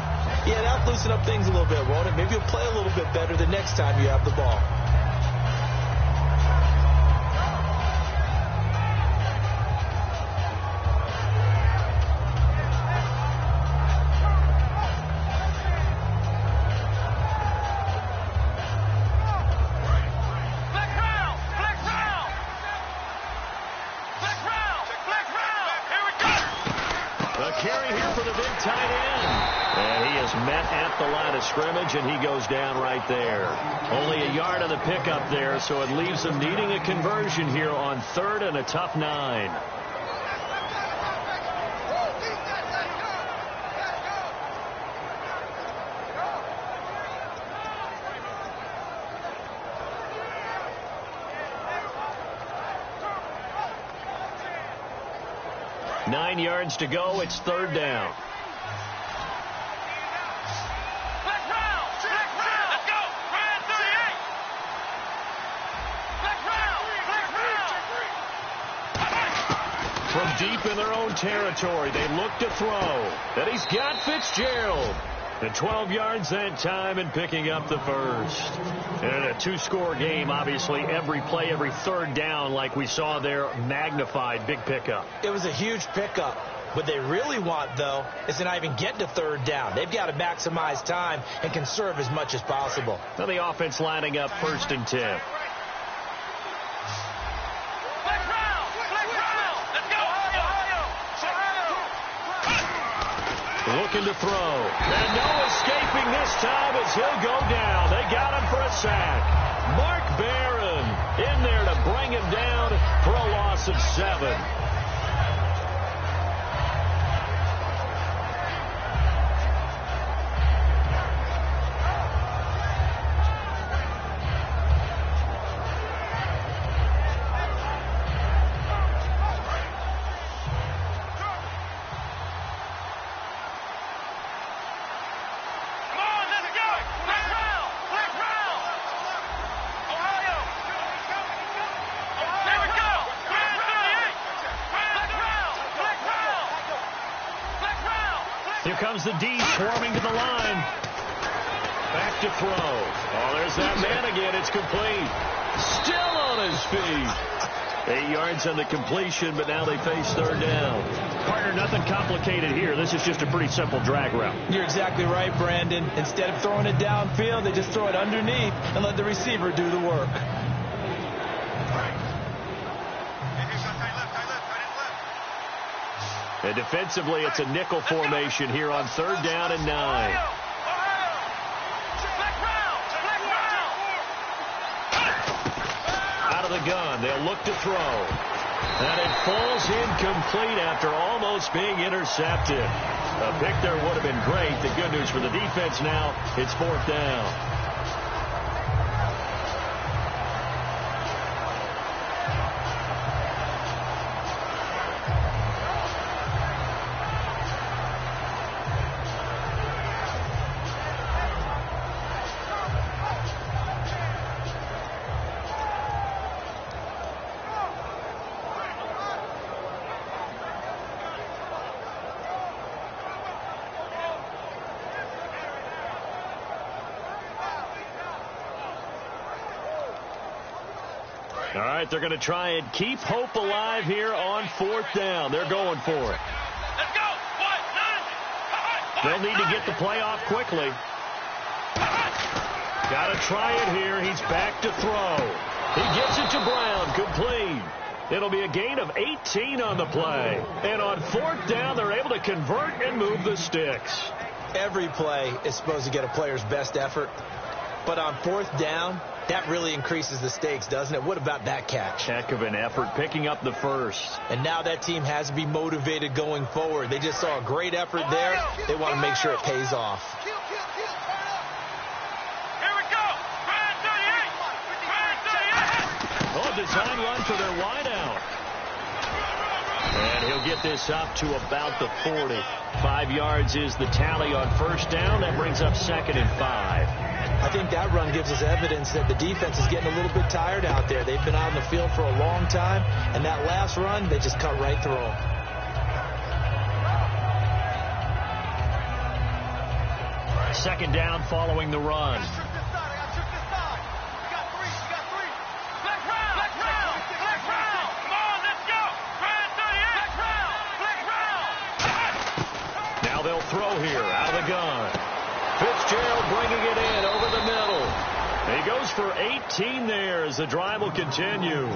Yeah, that'll loosen up things a little bit, won't it? Maybe you'll play a little bit better the next time you have the ball. Scrimmage, and he goes down right there. Only a yard on the pickup there, so it leaves them needing a conversion here on 3rd and a tough 9. Nine yards to go. It's 3rd down. From deep in their own territory, they look to throw. And he's got Fitzgerald. And 12 yards that time and picking up the first. And a 2-score game, obviously, every play, every 3rd down, like we saw there, magnified. Big pickup. It was a huge pickup. What they really want, though, is to not even get to 3rd down. They've got to maximize time and conserve as much as possible. Now the offense lining up 1st and 10. Looking to throw. And no escaping this time as he'll go down. They got him for a sack. Mark Barron in there to bring him down for a loss of 7. Here comes the D swarming to the line. Back to throw. Oh, there's that man again. It's complete. Still on his feet. 8 yards on the completion, but now they face 3rd down. Partner, nothing complicated here. This is just a pretty simple drag route. You're exactly right, Brandon. Instead of throwing it downfield, they just throw it underneath and let the receiver do the work. And defensively, it's a nickel formation here on 3rd down and 9. Out of the gun, they'll look to throw. And it falls incomplete after almost being intercepted. A pick there would have been great. The good news for the defense now, it's 4th down. All right, they're going to try and keep hope alive here on 4th down. They're going for it. Let's go. They'll need to get the play off quickly. Got to try it here. He's back to throw. He gets it to Brown. Complete. It'll be a gain of 18 on the play. And on 4th down, they're able to convert and move the sticks. Every play is supposed to get a player's best effort. But on 4th down, that really increases the stakes, doesn't it? What about that catch? Heck of an effort, picking up the first. And now that team has to be motivated going forward. They just saw a great effort there. They want to make sure it pays off. Here we go. Brand 38. Oh, design run for their wideout. And he'll get this up to about the 40. 5 yards is the tally on 1st down. That brings up 2nd and 5. I think that run gives us evidence that the defense is getting a little bit tired out there. They've been out on the field for a long time, and that last run, they just cut right through them. Second down following the run. Now they'll throw here out of the gun. Fitzgerald bringing it in over the middle. He goes for 18 there as the drive will continue.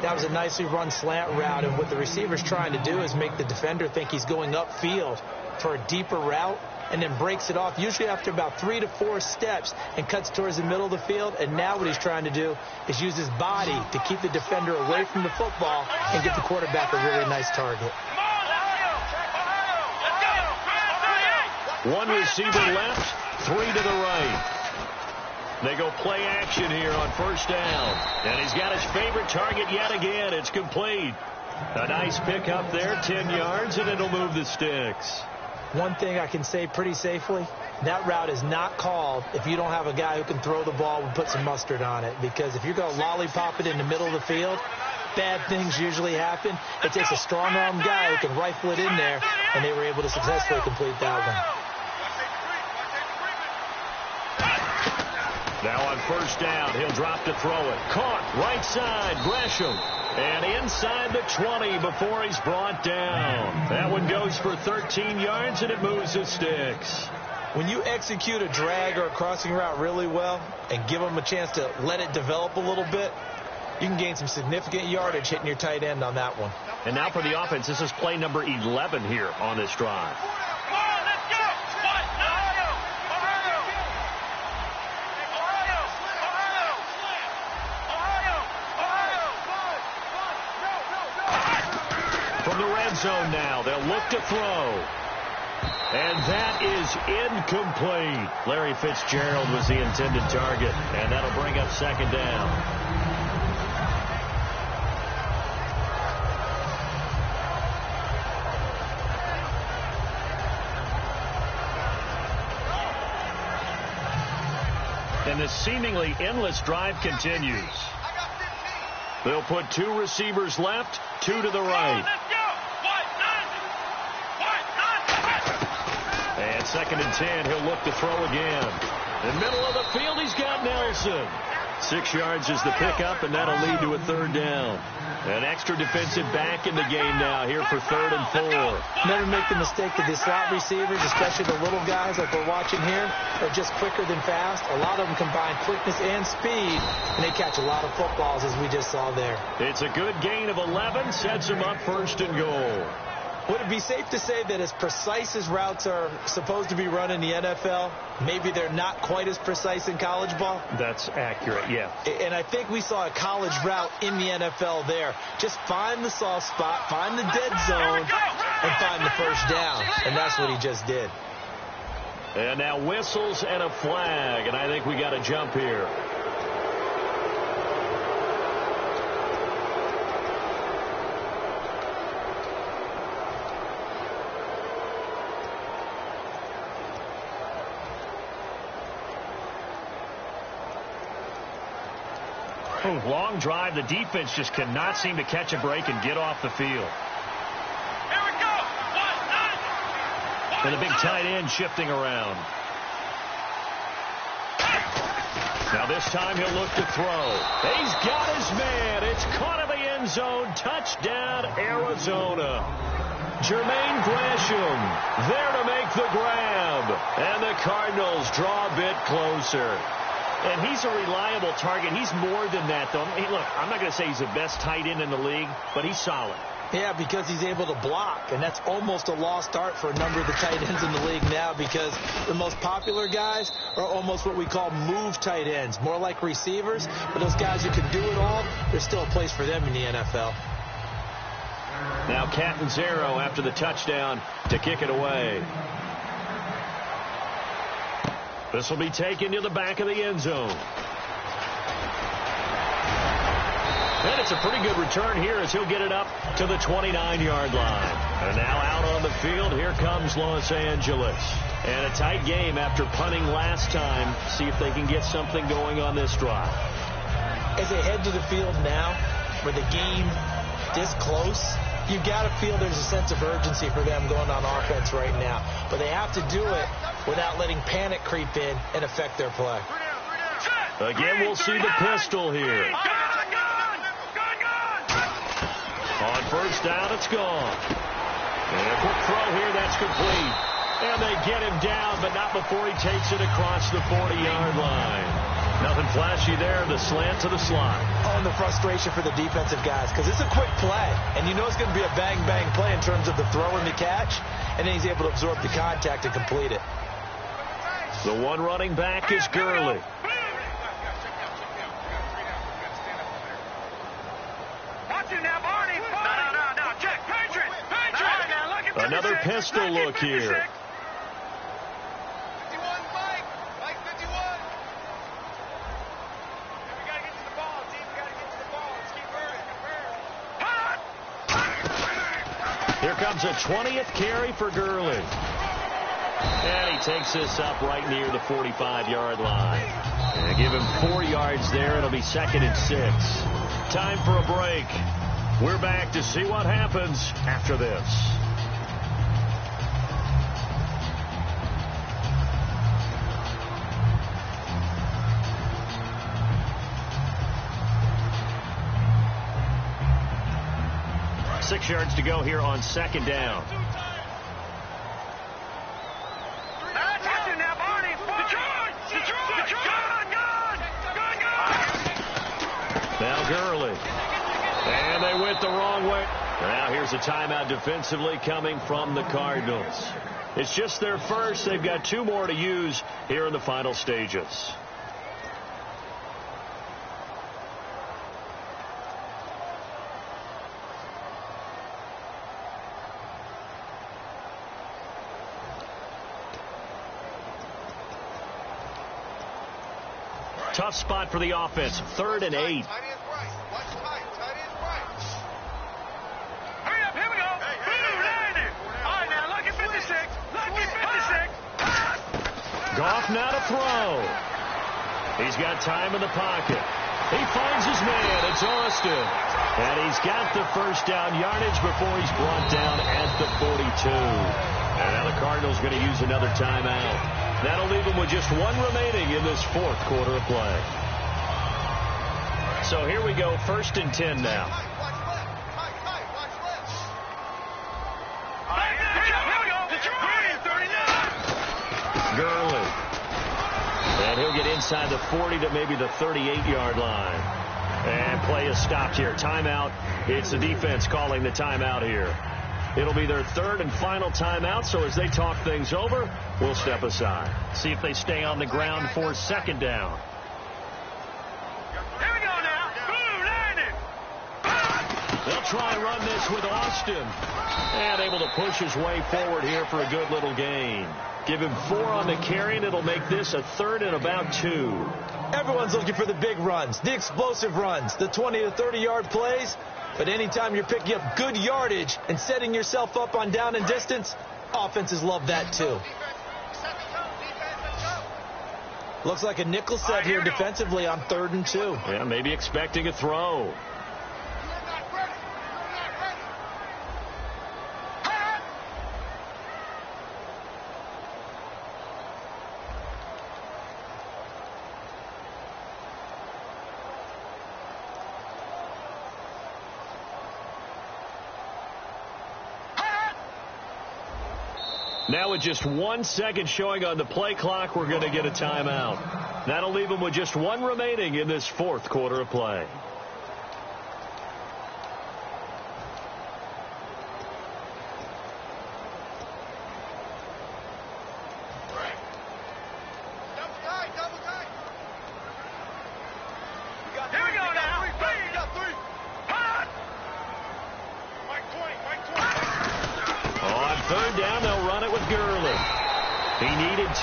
That was a nicely run slant route, and what the receiver's trying to do is make the defender think he's going upfield for a deeper route, and then breaks it off, usually after about 3 to 4 steps, and cuts towards the middle of the field. And now what he's trying to do is use his body to keep the defender away from the football and get the quarterback a really nice target. One receiver left, 3 to the right. They go play action here on 1st down. And he's got his favorite target yet again. It's complete. A nice pickup there, 10 yards, and it'll move the sticks. One thing I can say pretty safely, that route is not called if you don't have a guy who can throw the ball and put some mustard on it. Because if you're going to lollipop it in the middle of the field, bad things usually happen. It takes a strong-armed guy who can rifle it in there, and they were able to successfully complete that one. Now on 1st down, he'll drop to throw it. Caught right side, Gresham. And inside the 20 before he's brought down. That one goes for 13 yards, and it moves the sticks. When you execute a drag or a crossing route really well and give them a chance to let it develop a little bit, you can gain some significant yardage hitting your tight end on that one. And now for the offense, this is play number 11 here on this drive. From the red zone now, they'll look to throw. And that is incomplete. Larry Fitzgerald was the intended target, and that'll bring up 2nd down. And the seemingly endless drive continues. They'll put 2 receivers left, 2 to the right. And 2nd and 10, he'll look to throw again. In the middle of the field, he's got Nelson. 6 yards is the pickup, and that'll lead to a 3rd down. An extra defensive back in the game now here for 3rd and 4. Never make the mistake that the slot receivers, especially the little guys like we're watching here, are just quicker than fast. A lot of them combine quickness and speed, and they catch a lot of footballs, as we just saw there. It's a good gain of 11, sets them up 1st and goal. Would it be safe to say that as precise as routes are supposed to be run in the NFL, maybe they're not quite as precise in college ball? That's accurate, yeah. And I think we saw a college route in the NFL there. Just find the soft spot, find the dead zone, and find the first down, and that's what he just did. And now whistles and a flag, and I think we got a jump here. Long drive. The defense just cannot seem to catch a break and get off the field. Here we go. And the big tight end shifting around. Now this time he'll look to throw. He's got his man. It's caught in the end zone. Touchdown, Arizona. Jermaine Gresham there to make the grab. And the Cardinals draw a bit closer. And he's a reliable target. He's more than that, though. Hey, look, I'm not going to say he's the best tight end in the league, but he's solid. Yeah, because he's able to block, and that's almost a lost art for a number of the tight ends in the league now, because the most popular guys are almost what we call move tight ends, more like receivers. But those guys who can do it all, there's still a place for them in the NFL. Now Catanzaro after the touchdown to kick it away. This will be taken to the back of the end zone. And it's a pretty good return here as he'll get it up to the 29-yard line. And now out on the field, here comes Los Angeles. And a tight game after punting last time. See if they can get something going on this drive. As they head to the field now, with the game this close, you've got to feel there's a sense of urgency for them going on offense right now. But they have to do it without letting panic creep in and affect their play. Again, we'll see the pistol here. On first down, it's gone. And a quick throw here, that's complete. And they get him down, but not before he takes it across the 40-yard line. Nothing flashy there, the slant to the slot. Oh, and the frustration for the defensive guys, because it's a quick play. And you know it's going to be a bang-bang play in terms of the throw and the catch. And then he's able to absorb the contact and complete it. The one running back is Gurley. Another pistol look here. Here comes a 20th carry for Gurley. And he takes this up right near the 45-yard line. And give him 4 yards there. It'll be 2nd and 6. Time for a break. We're back to see what happens after this. Six yards to go here on 2nd down. Now Gurley. And they went the wrong way. Now here's a timeout defensively coming from the Cardinals. It's just their first. They've got 2 more to use here in the final stages. Tough spot for the offense. 3rd and 8. Goff now to throw. He's got time in the pocket. He finds his man. It's Austin. And he's got the first down yardage before he's brought down at the 42. And now the Cardinals going to use another timeout. That'll leave him with just 1 remaining in this 4th quarter of play. So here we go, 1st and 10 now. Gurley. And he'll get inside the 40 to maybe the 38-yard line. And play is stopped here. Timeout. It's the defense calling the timeout here. It'll be their 3rd and final timeout, so as they talk things over, we'll step aside. See if they stay on the ground for 2nd down. They'll try and run this with Austin. And able to push his way forward here for a good little gain. Give him 4 on the carry, and it'll make this a 3rd and about 2. Everyone's looking for the big runs, the explosive runs, the 20 to 30-yard plays. But anytime you're picking up good yardage and setting yourself up on down and distance, offenses love that too. Looks like a nickel set here defensively on 3rd and 2. Yeah, maybe expecting a throw. Now with just 1 second showing on the play clock, we're going to get a timeout. That'll leave them with just 1 remaining in this 4th quarter of play.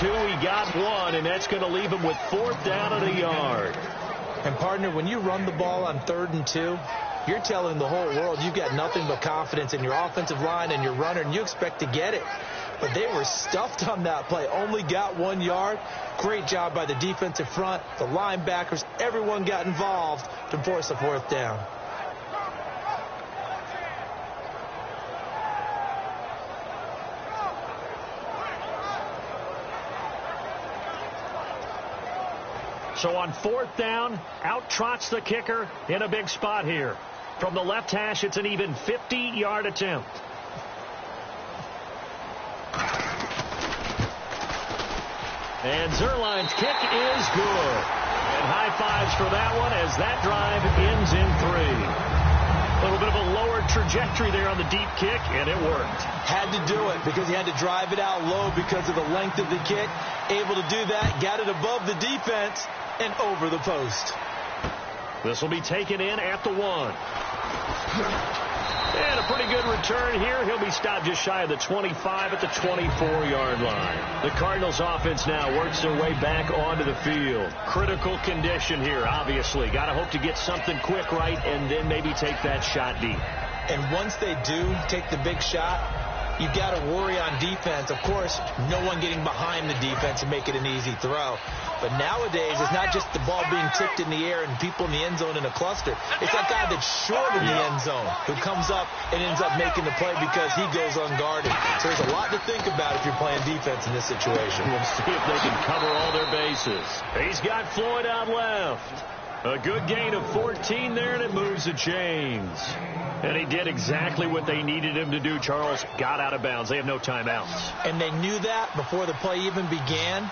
He got 1, and that's going to leave him with 4th down and a yard. And, partner, when you run the ball on 3rd and 2, you're telling the whole world you've got nothing but confidence in your offensive line and your runner, and you expect to get it. But they were stuffed on that play, only got 1 yard. Great job by the defensive front, the linebackers, everyone got involved to force a 4th down. So on 4th down, out trots the kicker in a big spot here. From the left hash, it's an even 50-yard attempt. And Zerline's kick is good. And high fives for that one as that drive ends in 3. A little bit of a lower trajectory there on the deep kick, and it worked. Had to do it because he had to drive it out low because of the length of the kick. Able to do that, got it above the defense and over the post. This will be taken in at the 1. And a pretty good return here. He'll be stopped just shy of the 25 at the 24-yard line. The Cardinals offense now works their way back onto the field. Critical condition here, obviously. Got to hope to get something quick right and then maybe take that shot deep. And once they do take the big shot, you've got to worry on defense. Of course, no one getting behind the defense and make it an easy throw. But nowadays, it's not just the ball being tipped in the air and people in the end zone in a cluster. It's that guy that's short in the end zone who comes up and ends up making the play because he goes unguarded. So there's a lot to think about if you're playing defense in this situation. We'll see if they can cover all their bases. He's got Floyd out left. A good gain of 14 there, and it moves the chains. And he did exactly what they needed him to do, Charles. Got out of bounds. They have no timeouts. And they knew that before the play even began.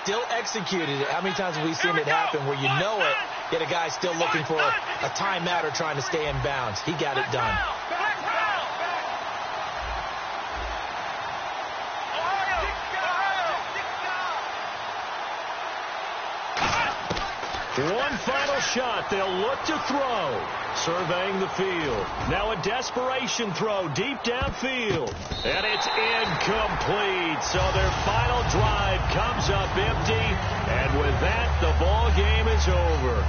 Still executed it. How many times have we seen it happen where you know it, yet a guy still looking for a timeout or trying to stay in bounds? He got it done. One final shot. They'll look to throw. Surveying the field. Now a desperation throw deep downfield. And it's incomplete. So their final drive comes up empty. And with that, the ball game is over.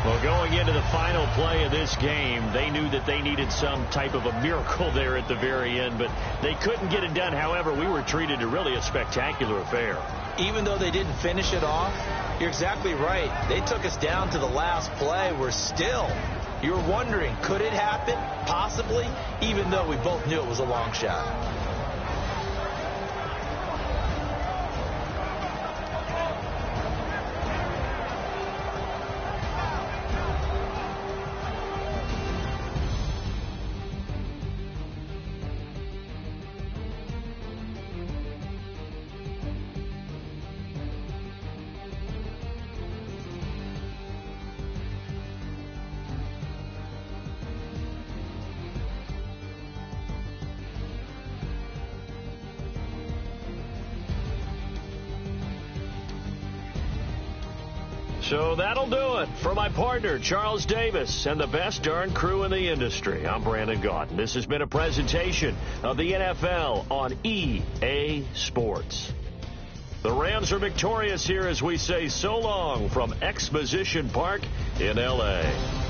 Well, going into the final play of this game, they knew that they needed some type of a miracle there at the very end, but they couldn't get it done. However, we were treated to really a spectacular affair. Even though they didn't finish it off, you're exactly right. They took us down to the last play. We're still, you're wondering, could it happen? Possibly, even though we both knew it was a long shot. So that'll do it. For my partner, Charles Davis, and the best darn crew in the industry, I'm Brandon Gaudin. This has been a presentation of the NFL on EA Sports. The Rams are victorious here as we say so long from Exposition Park in L.A.